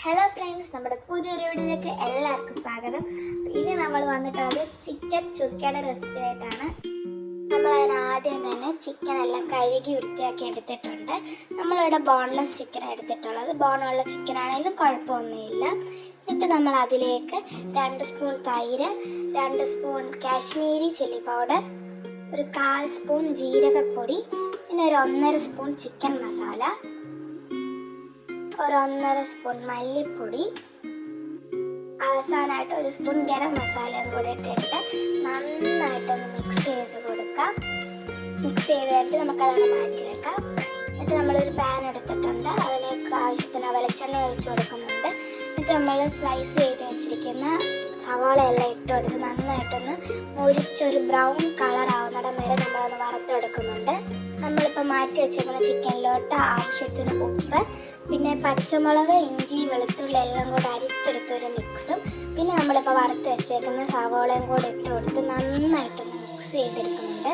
Hello friends, നമ്മുടെ പുതിയൊരു വീഡിയോയിലേക്ക് എല്ലാവർക്കും സ്വാഗതം. ഇനി നമ്മൾ വന്നിട്ടുള്ളത് ചിക്കൻ ചുക്കയുടെ റെസിപ്പി ആയിട്ടാണ്. നമ്മൾ ആദ്യം തന്നെ ചിക്കൻ എല്ലാം കഴുകി വൃത്തിയാക്കി എടുത്തിട്ടുണ്ട്. നമ്മളിവിടെ ബോൺലെസ് ചിക്കൻ എടുത്തിട്ടുള്ളത്. ബോണുള്ള ചിക്കൻ ആണെങ്കിലും കുഴപ്പമൊന്നുമില്ല. എന്നിട്ട് നമ്മൾ അതിലേക്ക് 2 സ്പൂൺ തൈര്, 2 സ്പൂൺ കാശ്മീരി ചില്ലി പൗഡർ, ഒരു 1/4 സ്പൂൺ ജീരകപ്പൊടി, പിന്നെ ഒരു 1.5 സ്പൂൺ ചിക്കൻ മസാല, ഒരു 1.5 സ്പൂൺ മല്ലിപ്പൊടി, അവസാനമായിട്ട് 1 സ്പൂൺ ഗരം മസാലയും കൂടെ ഇട്ടിട്ട് നന്നായിട്ടൊന്ന് മിക്സ് ചെയ്ത് കൊടുക്കാം. മിക്സ് ചെയ്തിട്ട് നമുക്കതൊന്ന് മാറ്റി വെക്കാം. എന്നിട്ട് നമ്മളൊരു പാൻ എടുത്തിട്ടുണ്ട്. അതിലേക്ക് ആവശ്യത്തിന് വെളിച്ചെണ്ണ ഒഴിച്ച് കൊടുക്കുന്നുണ്ട്. എന്നിട്ട് നമ്മൾ സ്ലൈസ് ചെയ്ത് വെച്ചിരിക്കുന്ന സവാള എല്ലാം ഇട്ട് കൊടുത്ത് നന്നായിട്ടൊന്ന് മുരിച്ചൊരു ബ്രൗൺ കളർ ആവുന്നിടം വരെ നമ്മളൊന്ന് വറുത്തെടുക്കുന്നുണ്ട്. നമ്മളിപ്പോൾ മാറ്റി വെച്ചിരിക്കുന്ന ചിക്കനിലോട്ട് ആവശ്യത്തിന് ഉപ്പ്, പിന്നെ പച്ചമുളക്, ഇഞ്ചി, വെളുത്തുള്ളി എല്ലാം കൂടെ അരിച്ചെടുത്തൊരു മിക്സും, പിന്നെ നമ്മളിപ്പോൾ വറുത്ത് വെച്ചേക്കുന്ന സവാളയും കൂടെ ഇട്ട് കൊടുത്ത് നന്നായിട്ടൊന്ന് മിക്സ് ചെയ്തെടുക്കുന്നുണ്ട്.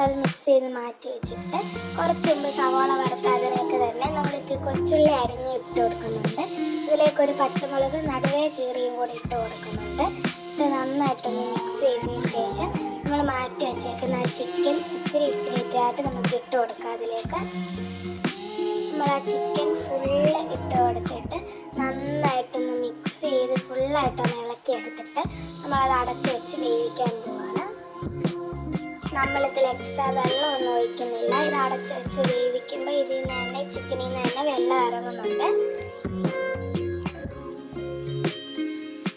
അത് മിക്സ് ചെയ്ത് മാറ്റി വെച്ചിട്ട് കുറച്ച് മുമ്പ് സവാള വറുത്ത് അതിലേക്ക് തന്നെ നമ്മളിത് കൊച്ചുള്ളി അരിഞ്ഞ് ഇട്ട് കൊടുക്കുന്നുണ്ട്. ഇതിലേക്കൊരു പച്ചമുളക് നടുവേ കീറിയും കൂടി ഇട്ട് കൊടുക്കുന്നുണ്ട്. ഇത് നന്നായിട്ടൊന്ന് മിക്സ് ചെയ്തതിന് ശേഷം നമ്മൾ മാറ്റി വെച്ചേക്കുന്ന ചിക്കൻ ഇത്തിരി ആയിട്ട് നമുക്ക് ഇട്ട് കൊടുക്കാം. അതിലേക്ക് നമ്മൾ ആ ചിക്കൻ ഫുള്ള് ഇട്ട് കൊടുത്തിട്ട് നന്നായിട്ടൊന്ന് മിക്സ് ചെയ്ത് ഫുള്ളായിട്ടൊന്ന് ഇളക്കി എടുത്തിട്ട് നമ്മളത് അടച്ച് വെച്ച് വേവിക്കാൻ പോവാണ്. നമ്മളിതിൽ എക്സ്ട്രാ വെള്ളമൊന്നും ഒഴിക്കുന്നില്ല. ഇത് അടച്ച് വെച്ച് വേവിക്കുമ്പോൾ ഇതിൽ നിന്ന് തന്നെ ചിക്കനിൽ നിന്ന് തന്നെ വെള്ളം ഇറങ്ങുന്നുണ്ട്.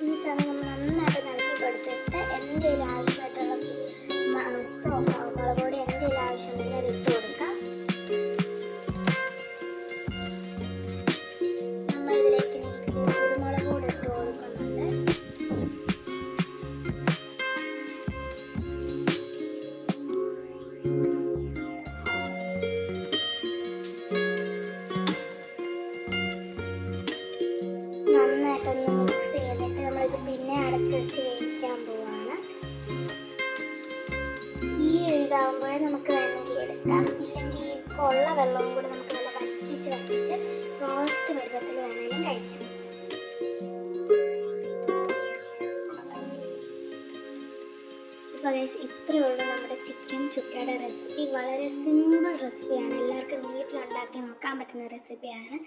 ഈ സമയം നമ്മൾ നന്നായിട്ട് നിലക്കി കൊടുത്തിട്ട് എന്തെങ്കിലും ആവശ്യമായിട്ടുള്ള ഉപ്പോ മുളക് പൊടി എന്തെങ്കിലും ആവശ്യമുണ്ടെങ്കിൽ അത് ഇട്ട് കൊടുക്കാം. നമ്മളിതിലേക്ക് കുരുമുളക് കൂടി ഇട്ട് കൊടുക്കുന്നുണ്ട്. നന്നായിട്ടൊന്ന് മിക്സ് ചെയ്തിട്ട് നമ്മളിത് പിന്നെ അടച്ച് വെച്ച് വേവിക്കാൻ പോവാണ്. ഈ ഇതാകുമ്പോഴേ നമുക്ക് വേണമെങ്കിൽ എടുക്കാം. ഇല്ലെങ്കിൽ ഉള്ള വെള്ളവും കൂടി നമുക്ക് നല്ല വറ്റിച്ച് റോസ്റ്റ് പരുവത്തിൽ വേണമെങ്കിലും കഴിക്കാം. അപ്പോൾ ഇത്രയേ ഉള്ളൂ നമ്മുടെ ചിക്കൻ ചുക്കയുടെ റെസിപ്പി. വളരെ സിമ്പിൾ റെസിപ്പിയാണ്. എല്ലാവർക്കും വീട്ടിലുണ്ടാക്കി നോക്കാൻ പറ്റുന്ന റെസിപ്പിയാണ്.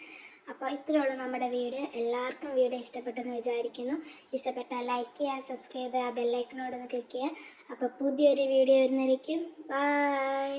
അപ്പോൾ ഇത്രയേ ഉള്ളൂ നമ്മുടെ വീഡിയോ. എല്ലാവർക്കും വീഡിയോ ഇഷ്ടപ്പെട്ടെന്ന് വിചാരിക്കുന്നു. ഇഷ്ടപ്പെട്ടാൽ ലൈക്ക് ചെയ്യുക, സബ്സ്ക്രൈബ് ചെയ്യുക, ബെല്ലൈക്കനോടൊന്ന് ക്ലിക്ക് ചെയ്യുക. അപ്പോൾ പുതിയൊരു വീഡിയോ വരുന്നതായിരിക്കും. ബൈ.